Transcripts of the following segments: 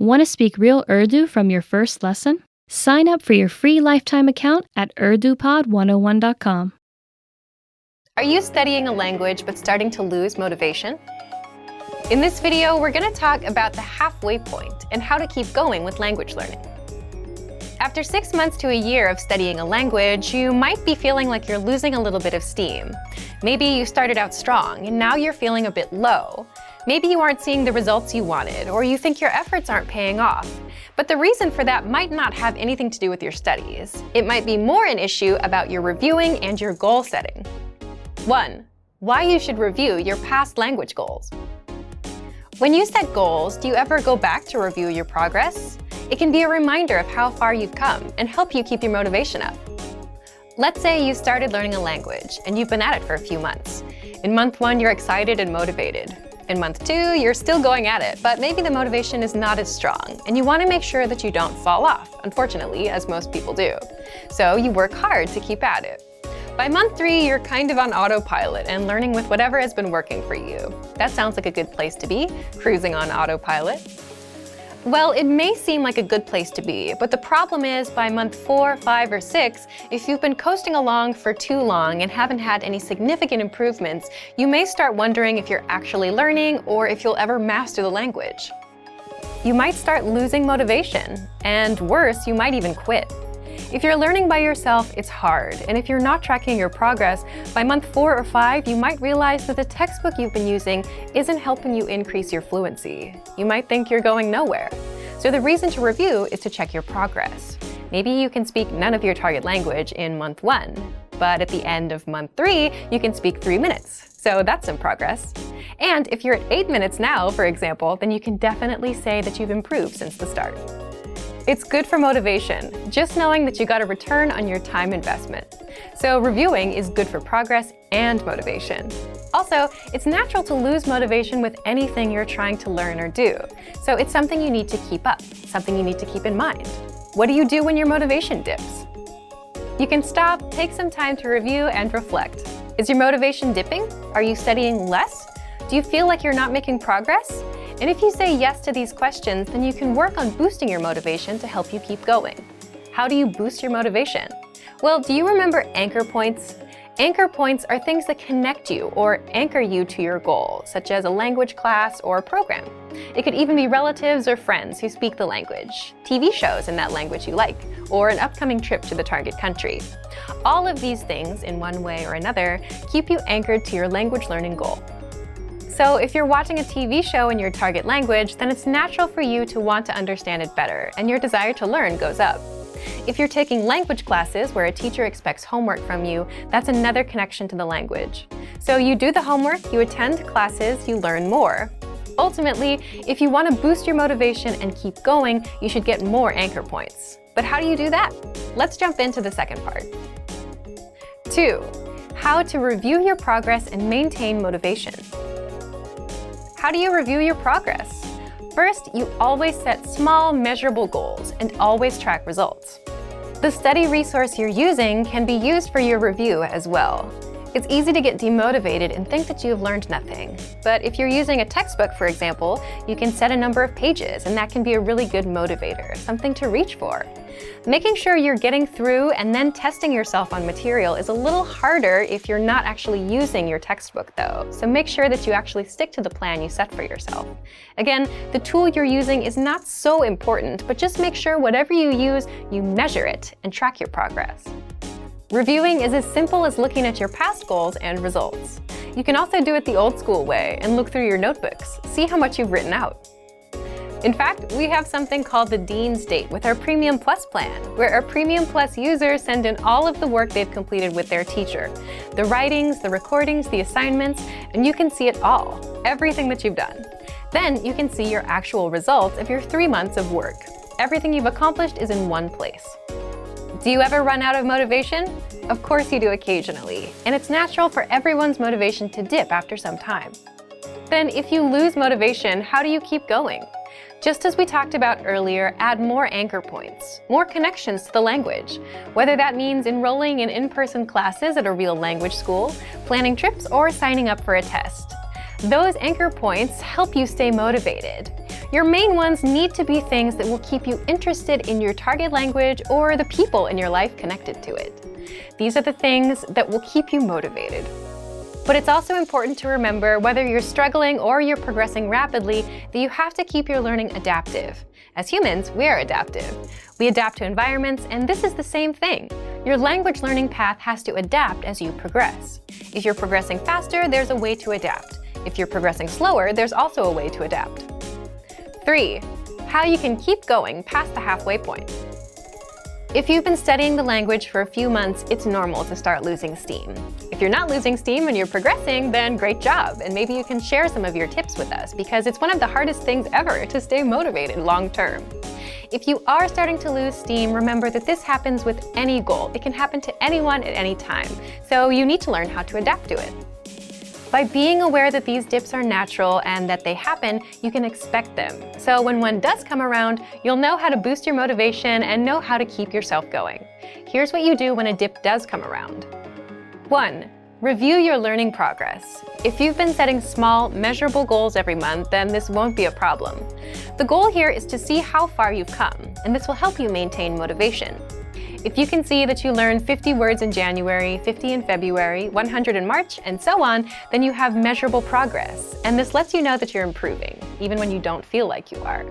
Want to speak real Urdu from your first lesson? Sign up for your free lifetime account at urdupod101.com. Are you studying a language but starting to lose motivation? In this video, we're going to talk about the halfway point and how to keep going with language learning. After 6 months to a year of studying a language, you might be feeling like you're losing a little bit of steam. Maybe you started out strong and now you're feeling a bit low. Maybe you aren't seeing the results you wanted, or you think your efforts aren't paying off. But the reason for that might not have anything to do with your studies. It might be more an issue about your reviewing and your goal setting. 1. Why you should review your past language goals. When you set goals, do you ever go back to review your progress? It can be a reminder of how far you've come and help you keep your motivation up. Let's say you started learning a language and you've been at it for a few months. In month 1, you're excited and motivated. In month 2, you're still going at it, but maybe the motivation is not as strong, and you want to make sure that you don't fall off, unfortunately, as most people do. So you work hard to keep at it. By month 3, you're kind of on autopilot and learning with whatever has been working for you. That sounds like a good place to be, cruising on autopilot. Well, it may seem like a good place to be, but the problem is by month 4, 5, or 6, if you've been coasting along for too long and haven't had any significant improvements, you may start wondering if you're actually learning or if you'll ever master the language. You might start losing motivation, and worse, you might even quit. If you're learning by yourself, it's hard, and if you're not tracking your progress, by month 4 or 5, you might realize that the textbook you've been using isn't helping you increase your fluency. You might think you're going nowhere. So the reason to review is to check your progress. Maybe you can speak none of your target language in month 1, but at the end of month 3, you can speak 3 minutes. So that's some progress. And if you're at 8 minutes now, for example, then you can definitely say that you've improved since the start. It's good for motivation, just knowing that you got a return on your time investment. So reviewing is good for progress and motivation. Also, it's natural to lose motivation with anything you're trying to learn or do. So it's something you need to keep up, something you need to keep in mind. What do you do when your motivation dips? You can stop, take some time to review and reflect. Is your motivation dipping? Are you studying less? Do you feel like you're not making progress? And if you say yes to these questions, then you can work on boosting your motivation to help you keep going. How do you boost your motivation? Well, do you remember anchor points? Anchor points are things that connect you or anchor you to your goal, such as a language class or a program. It could even be relatives or friends who speak the language, TV shows in that language you like, or an upcoming trip to the target country. All of these things, in one way or another, keep you anchored to your language learning goal. So if you're watching a TV show in your target language, then it's natural for you to want to understand it better, and your desire to learn goes up. If you're taking language classes where a teacher expects homework from you, that's another connection to the language. So you do the homework, you attend classes, you learn more. Ultimately, if you want to boost your motivation and keep going, you should get more anchor points. But how do you do that? Let's jump into the second part. 2. How to review your progress and maintain motivation. How do you review your progress? First, you always set small, measurable goals and always track results. The study resource you're using can be used for your review as well. It's easy to get demotivated and think that you have learned nothing. But if you're using a textbook, for example, you can set a number of pages, and that can be a really good motivator, something to reach for. Making sure you're getting through and then testing yourself on material is a little harder if you're not actually using your textbook, though. So make sure that you actually stick to the plan you set for yourself. Again, the tool you're using is not so important, but just make sure whatever you use, you measure it and track your progress. Reviewing is as simple as looking at your past goals and results. You can also do it the old school way and look through your notebooks, see how much you've written out. In fact, we have something called the Dean's Date with our Premium Plus plan, where our Premium Plus users send in all of the work they've completed with their teacher. The writings, the recordings, the assignments, and you can see it all, everything that you've done. Then you can see your actual results of your 3 months of work. Everything you've accomplished is in one place. Do you ever run out of motivation? Of course you do occasionally, and it's natural for everyone's motivation to dip after some time. Then if you lose motivation, how do you keep going? Just as we talked about earlier, add more anchor points, more connections to the language, whether that means enrolling in in-person classes at a real language school, planning trips, or signing up for a test. Those anchor points help you stay motivated. Your main ones need to be things that will keep you interested in your target language or the people in your life connected to it. These are the things that will keep you motivated. But it's also important to remember, whether you're struggling or you're progressing rapidly, that you have to keep your learning adaptive. As humans, we are adaptive. We adapt to environments, and this is the same thing. Your language learning path has to adapt as you progress. If you're progressing faster, there's a way to adapt. If you're progressing slower, there's also a way to adapt. 3. How you can keep going past the halfway point. If you've been studying the language for a few months, it's normal to start losing steam. If you're not losing steam and you're progressing, then great job, and maybe you can share some of your tips with us, because it's one of the hardest things ever to stay motivated long term. If you are starting to lose steam, remember that this happens with any goal. It can happen to anyone at any time, so you need to learn how to adapt to it. By being aware that these dips are natural and that they happen, you can expect them. So when one does come around, you'll know how to boost your motivation and know how to keep yourself going. Here's what you do when a dip does come around. 1. Review your learning progress. If you've been setting small, measurable goals every month, then this won't be a problem. The goal here is to see how far you've come, and this will help you maintain motivation. If you can see that you learned 50 words in January, 50 in February, 100 in March, and so on, then you have measurable progress, and this lets you know that you're improving, even when you don't feel like you are.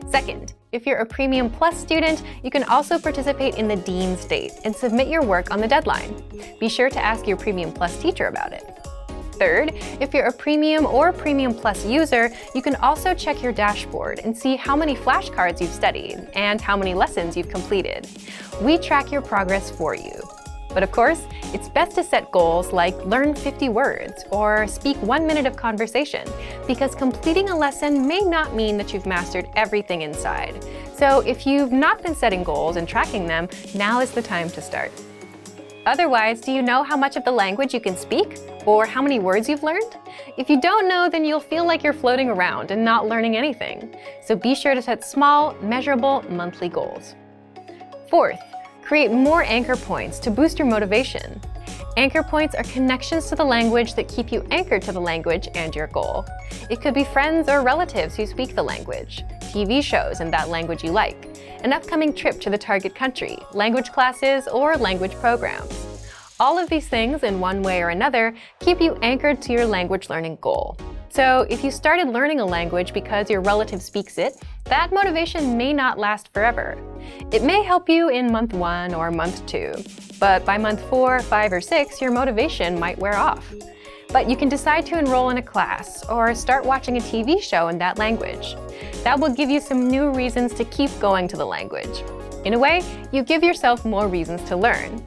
Second, if you're a Premium Plus student, you can also participate in the Dean State and submit your work on the deadline. Be sure to ask your Premium Plus teacher about it. Third, if you're a Premium or Premium Plus user, you can also check your dashboard and see how many flashcards you've studied and how many lessons you've completed. We track your progress for you. But of course, it's best to set goals like learn 50 words or speak 1 minute of conversation, because completing a lesson may not mean that you've mastered everything inside. So if you've not been setting goals and tracking them, now is the time to start. Otherwise, do you know how much of the language you can speak? Or how many words you've learned? If you don't know, then you'll feel like you're floating around and not learning anything. So be sure to set small, measurable, monthly goals. Fourth, create more anchor points to boost your motivation. Anchor points are connections to the language that keep you anchored to the language and your goal. It could be friends or relatives who speak the language, TV shows in that language you like, an upcoming trip to the target country, language classes, or language programs. All of these things, in one way or another, keep you anchored to your language learning goal. So if you started learning a language because your relative speaks it, that motivation may not last forever. It may help you in month 1 or month 2, but by month 4, 5, or 6, your motivation might wear off. But you can decide to enroll in a class or start watching a TV show in that language. That will give you some new reasons to keep going to the language. In a way, you give yourself more reasons to learn.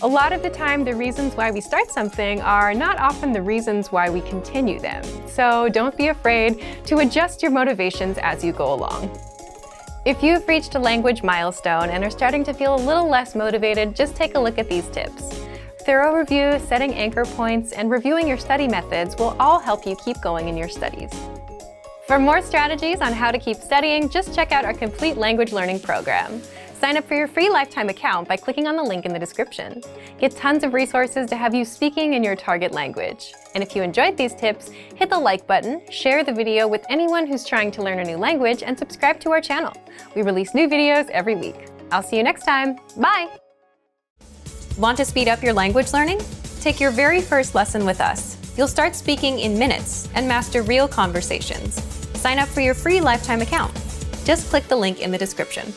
A lot of the time, the reasons why we start something are not often the reasons why we continue them. So don't be afraid to adjust your motivations as you go along. If you've reached a language milestone and are starting to feel a little less motivated, just take a look at these tips. Thorough review, setting anchor points, and reviewing your study methods will all help you keep going in your studies. For more strategies on how to keep studying, just check out our complete language learning program. Sign up for your free lifetime account by clicking on the link in the description. Get tons of resources to have you speaking in your target language. And if you enjoyed these tips, hit the like button, share the video with anyone who's trying to learn a new language, and subscribe to our channel. We release new videos every week. I'll see you next time. Bye! Want to speed up your language learning? Take your very first lesson with us. You'll start speaking in minutes and master real conversations. Sign up for your free lifetime account. Just click the link in the description.